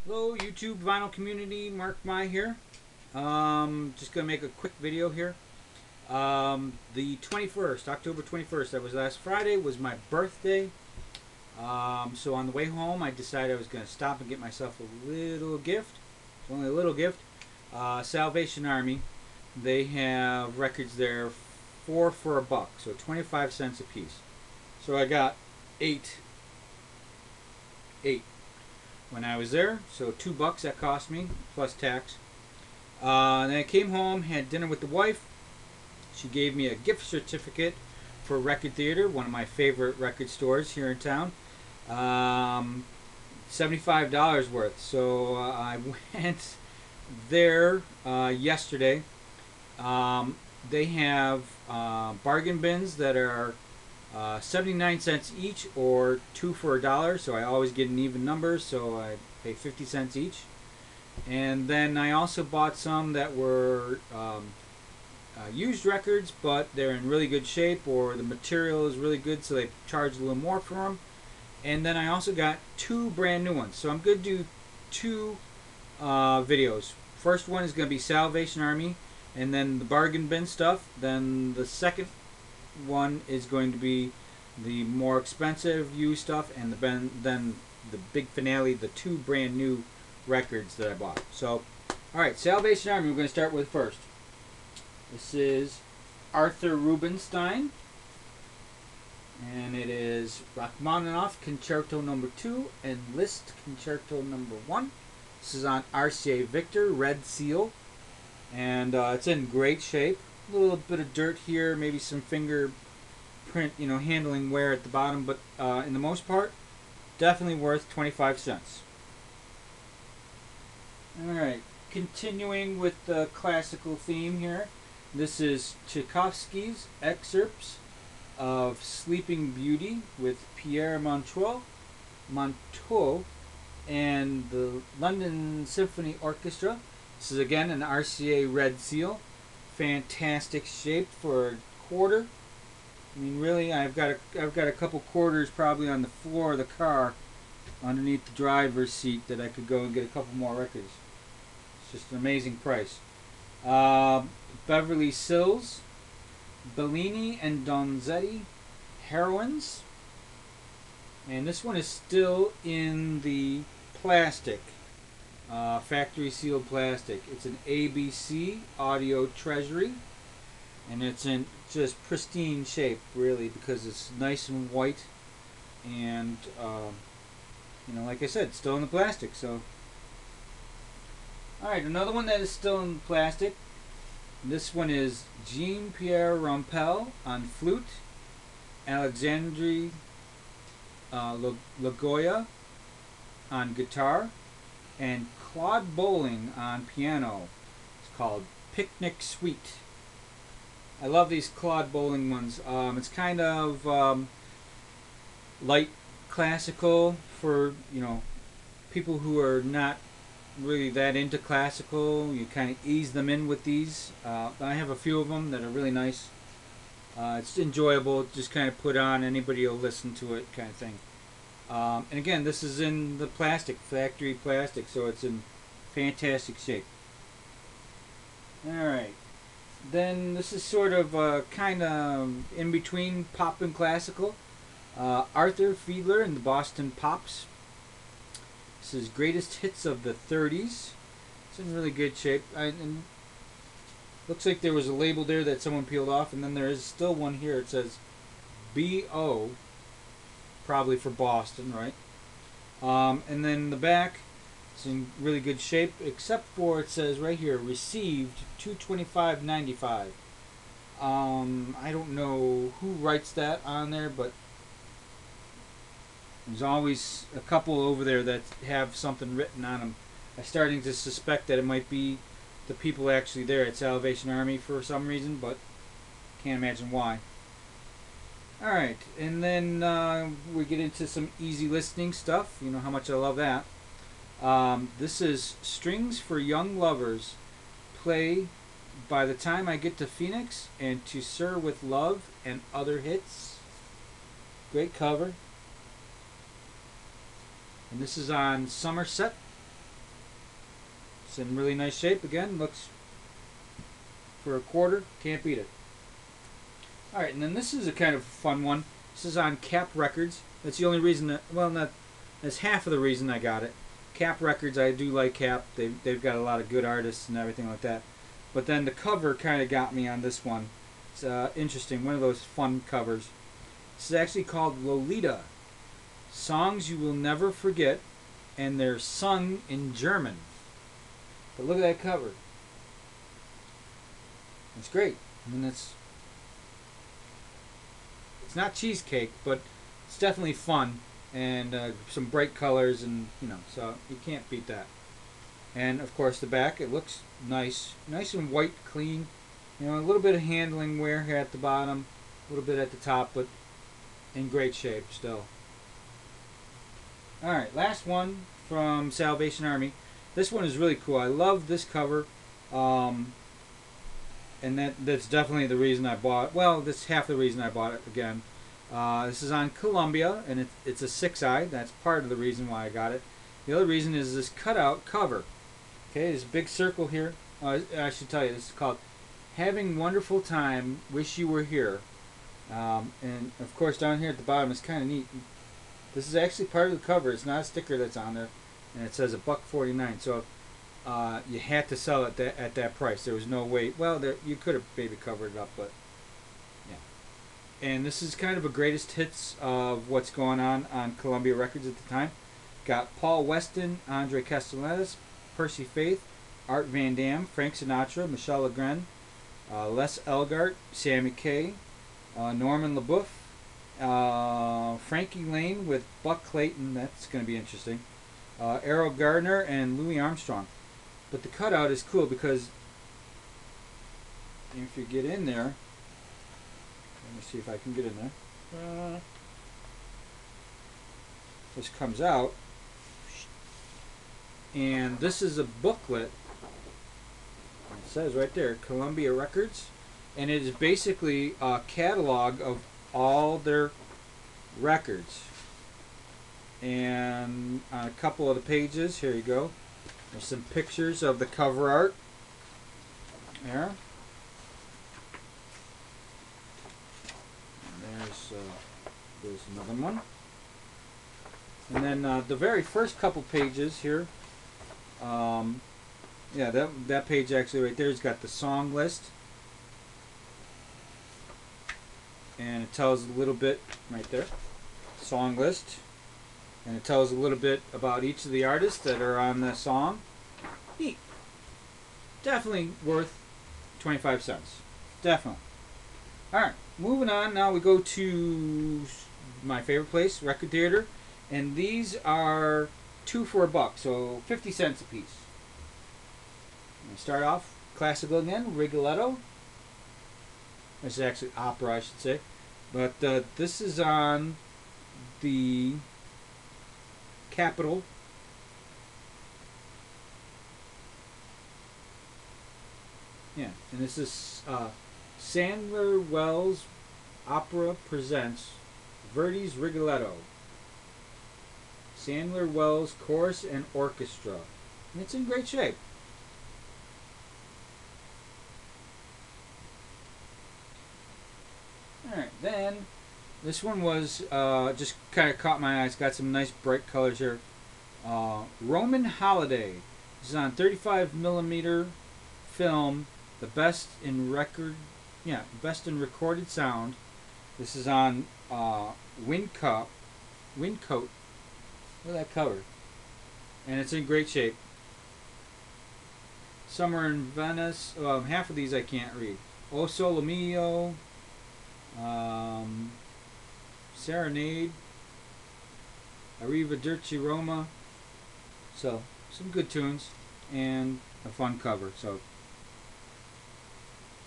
Hello YouTube vinyl community, Mark Mai here. Just gonna make a quick video here. The 21st, October 21st, that was last Friday, was my birthday. So on the way home I decided I was gonna stop and get myself a little gift. It's only a little gift. Salvation Army, they have records there, 4 for $1, so 25 cents a piece. So I got eight when I was there, so $2 that cost me plus tax. Then I came home, had dinner with the wife. She gave me a gift certificate for Record Theater, one of my favorite record stores here in town. $75 worth. So I went there yesterday. They have bargain bins that are 79 cents each or 2 for $1, so I always get an even number, so I pay 50 cents each. And then I also bought some that were used records, but they're in really good shape, or the material is really good, so they charge a little more for them. And then I also got 2 brand new ones, so I'm going to do 2 videos. First one is going to be Salvation Army, and then the bargain bin stuff. Then the second one is going to be the more expensive used stuff, and then the big finale, the 2 brand new records that I bought. So, alright, Salvation Army we're going to start with first. This is Arthur Rubinstein, and it is Rachmaninoff Concerto No. 2 and Liszt Concerto No. 1. This is on RCA Victor, Red Seal, and it's in great shape. A little bit of dirt here, maybe some fingerprint, handling wear at the bottom, but in the most part, definitely worth 25 cents. Alright, continuing with the classical theme here. This is Tchaikovsky's excerpts of Sleeping Beauty with Pierre Monteau and the London Symphony Orchestra. This is again an RCA Red Seal. Fantastic shape for a quarter. I mean, really, I've got a couple quarters probably on the floor of the car, underneath the driver's seat, that I could go and get a couple more records. It's just an amazing price. Beverly Sills, Bellini and Donizetti, Heroines, and this one is still in the plastic. Factory sealed plastic. It's an ABC Audio Treasury, and it's in just pristine shape, really, because it's nice and white, and like I said, still in the plastic. So, all right, another one that is still in plastic. This one is Jean-Pierre Rampal on flute, Alexandre Lagoya on guitar, and Claude Bowling on piano. It's called Picnic Suite. I love these Claude Bowling ones. It's kind of light classical for people who are not really that into classical. You kind of ease them in with these. I have a few of them that are really nice. It's enjoyable, just kind of put on, anybody will listen to it kind of thing. And again, this is in the plastic, factory plastic, so it's in fantastic shape. Alright, then this is sort of kind of in between pop and classical. Arthur Fiedler and the Boston Pops. This is Greatest Hits of the 30s. It's in really good shape. And looks like there was a label there that someone peeled off, and then there is still one here. It says B.O., probably for Boston, right? And then the back, it's in really good shape, except for it says right here, received $225.95. I don't know who writes that on there, but there's always a couple over there that have something written on them. I'm starting to suspect that it might be the people actually there at Salvation Army for some reason, but can't imagine why. Alright, and then we get into some easy listening stuff. You know how much I love that. This is Strings for Young Lovers. Play By the Time I Get to Phoenix and To Sir with Love and Other Hits. Great cover. And this is on Somerset It's in really nice shape. Again, looks for a quarter, can't beat it. All right, and then this is a kind of fun one. This is on Cap Records. That's the only reason that, well, not, that's half of the reason I got it. Cap Records, I do like Cap. They've got a lot of good artists and everything like that. But then the cover kind of got me on this one. It's interesting, one of those fun covers. This is actually called Lolita, Songs You Will Never Forget, and they're sung in German. But look at that cover. It's great. I mean, it's not cheesecake, but it's definitely fun, and some bright colors, and so you can't beat that. And of course the back, it looks nice and white, clean. A little bit of handling wear here at the bottom, a little bit at the top, but in great shape still. All right, last one from Salvation Army. This one is really cool. I love this cover, and that's definitely the reason I bought it. Well, that's half the reason I bought it again. This is on Columbia, and it's a 6-eye. That's part of the reason why I got it. The other reason is this cutout cover. Okay, there's a big circle here. I should tell you, this is called Having Wonderful Time, Wish You Were Here. And of course down here at the bottom is kind of neat. This is actually part of the cover. It's not a sticker that's on there, and it says $1.49. So you had to sell it at that price. There was no way. Well, you could have maybe covered it up, but yeah. And this is kind of a greatest hits of what's going on Columbia Records at the time. Got Paul Weston, Andre Castellanos, Percy Faith, Art Van Dam, Frank Sinatra, Michel Legrand, Les Elgart, Sammy Kaye, Norman LaBeouf, Frankie Lane with Buck Clayton. That's going to be interesting. Errol Gardner and Louis Armstrong. But the cutout is cool because if you get in there, let me see if I can get in there. This comes out, and this is a booklet. It says right there, Columbia Records, and it is basically a catalog of all their records. And on a couple of the pages, here you go, there's some pictures of the cover art there. And there's another one. And then the very first couple pages here, yeah, that page actually right there has got the song list. And it tells a little bit right there, song list. And it tells a little bit about each of the artists that are on the song. Neat. Definitely worth 25 cents. Definitely. Alright, moving on. Now we go to my favorite place, Record Theater. And these are 2 for $1, so 50 cents a piece. We start off classical again, Rigoletto. This is actually opera, I should say. But this is on the Capitol. Yeah, and this is Sandler Wells Opera presents Verdi's Rigoletto. Sandler Wells Chorus and Orchestra. And it's in great shape. Alright, then this one was just kind of caught my eye. It's got some nice bright colors here. Roman Holiday. This is on 35mm film. The best in recorded sound. This is on Windcoat. Look at that cover. And it's in great shape. Summer in Venice. Half of these I can't read. O Sole Mio. Serenade. Arrivederci Roma. So, some good tunes. And a fun cover. So,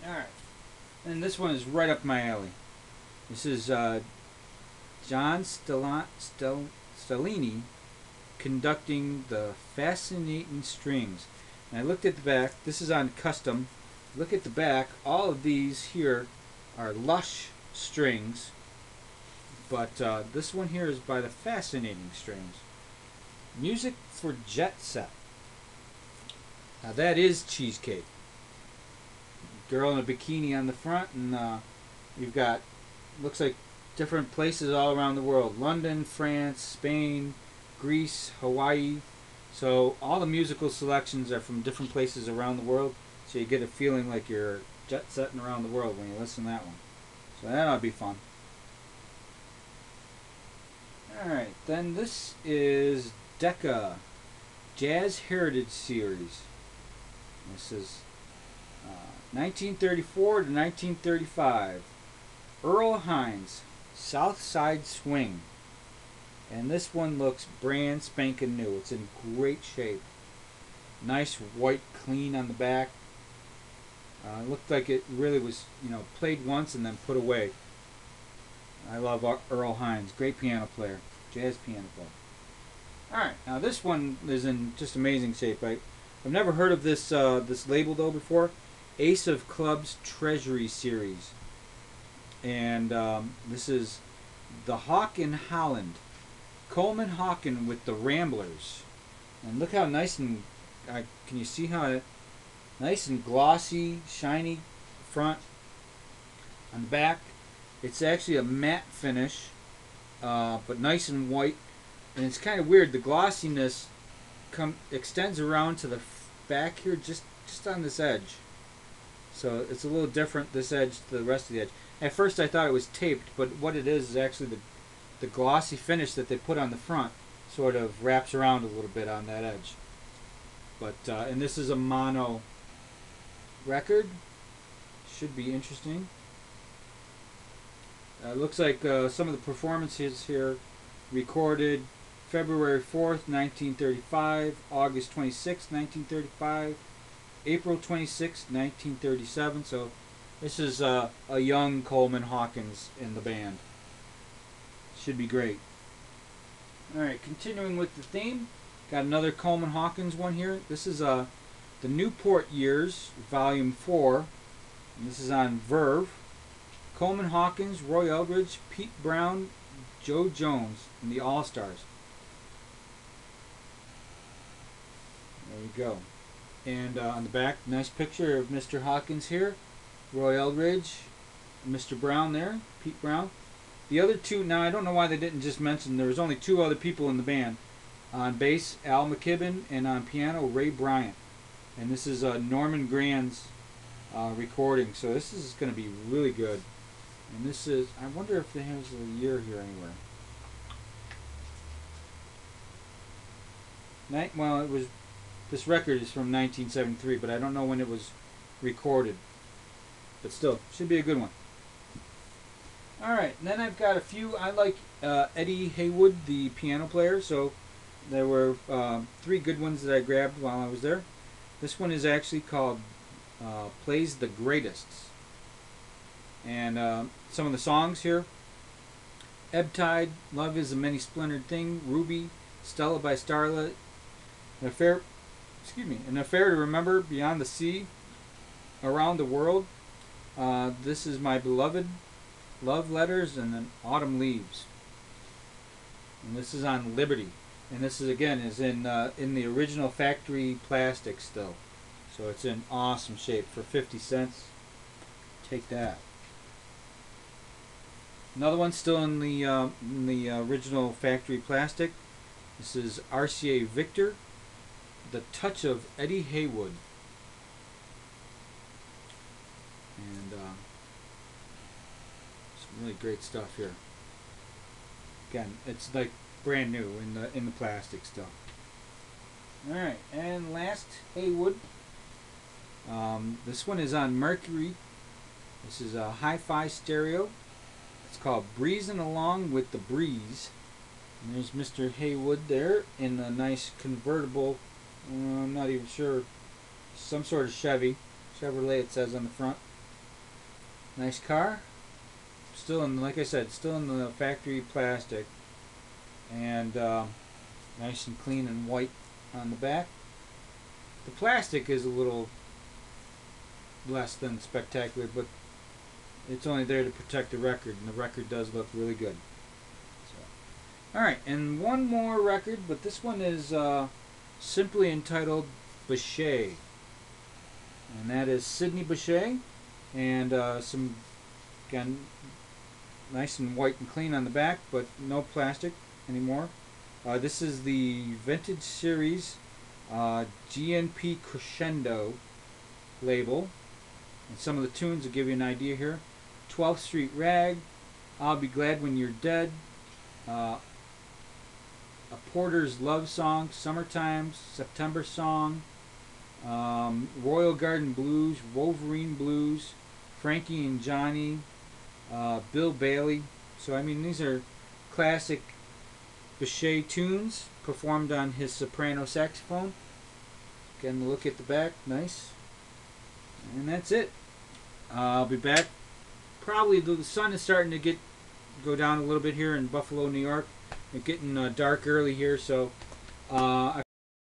alright. And this one is right up my alley. This is John Stellini conducting the Fascinating Strings. And I looked at the back. This is on custom. Look at the back. All of these here are lush strings, but this one here is by the Fascinating Strings. Music for Jet Set. Now that is cheesecake. Girl in a bikini on the front, and you've got, looks like different places all around the world. London, France, Spain, Greece, Hawaii. So all the musical selections are from different places around the world. So you get a feeling like you're jet setting around the world when you listen to that one. So that ought to be fun. Alright, then this is Decca Jazz Heritage Series. This is 1934 to 1935. Earl Hines, South Side Swing. And this one looks brand spanking new. It's in great shape. Nice white clean on the back. Looked like it really was, played once and then put away. I love Earl Hines. Great piano player. Jazz piano player. Alright, now this one is in just amazing shape. I've never heard of this this label though before. Ace of Clubs Treasury Series. And this is the Hawk in Holland. Coleman Hawken with the Ramblers. And look how nice and, can you see how nice and glossy, shiny front. On the back, it's actually a matte finish, but nice and white. And it's kind of weird. The glossiness extends around to the back here, just on this edge. So it's a little different, this edge to the rest of the edge. At first I thought it was taped, but what it is actually the glossy finish that they put on the front sort of wraps around a little bit on that edge. But and this is a mono record. Should be interesting. Looks like some of the performances here recorded February 4th, 1935, August 26th, 1935, April 26th, 1937. So this is a young Coleman Hawkins in the band. Should be great. Alright, continuing with the theme, got another Coleman Hawkins one here. This is the Newport Years, Volume 4. And this is on Verve. Coleman Hawkins, Roy Eldridge, Pete Brown, Joe Jones, and the All-Stars. There you go. And on the back, nice picture of Mr. Hawkins here. Roy Eldridge, Mr. Brown there, Pete Brown. The other two, now I don't know why they didn't just mention, there was only two other people in the band. On bass, Al McKibben, and on piano, Ray Bryant. And this is Norman Grand's recording, so this is going to be really good. And this is, I wonder if there's a year here anywhere. Well, it was, this record is from 1973, but I don't know when it was recorded. But still, should be a good one. Alright, then I've got a few. I like Eddie Haywood, the piano player, so there were three good ones that I grabbed while I was there. This one is actually called Plays the Greatest. And some of the songs here: Ebb Tide, Love is a Many Splintered Thing, Ruby, Stella by Starlight, An Affair to Remember, Beyond the Sea, Around the World, This Is My Beloved, Love Letters, and then Autumn Leaves. And this is on Liberty. And this is again in the original factory plastic still. So it's in awesome shape for 50 cents. Take that. Another one still in the original factory plastic. This is RCA Victor, The Touch of Eddie Haywood. And some really great stuff here. Again, it's like brand new in the plastic still. All right, and last Haywood. This one is on Mercury. This is a hi-fi stereo. It's called Breezing Along with the Breeze. And there's Mr. Haywood there in a nice convertible. I'm not even sure. Some sort of Chevrolet it says on the front. Nice car. Still in, like I said, still in the factory plastic. And nice and clean and white on the back. The plastic is a little less than spectacular, but it's only there to protect the record, and the record does look really good. So, alright, and one more record, but this one is simply entitled Bechet. and that is Sidney Bechet, and some, again, nice and white and clean on the back, but no plastic anymore. This is the Vintage Series GNP Crescendo label, and some of the tunes will give you an idea here. 12th Street Rag, I'll Be Glad When You're Dead, A Porter's Love Song, Summertime, September Song, Royal Garden Blues, Wolverine Blues, Frankie and Johnny, Bill Bailey. So I mean, these are classic Bechet tunes performed on his soprano saxophone. Again, look at the back, nice. And that's it. I'll be back. Probably the sun is starting to go down a little bit here in Buffalo, New York. It's getting dark early here, so I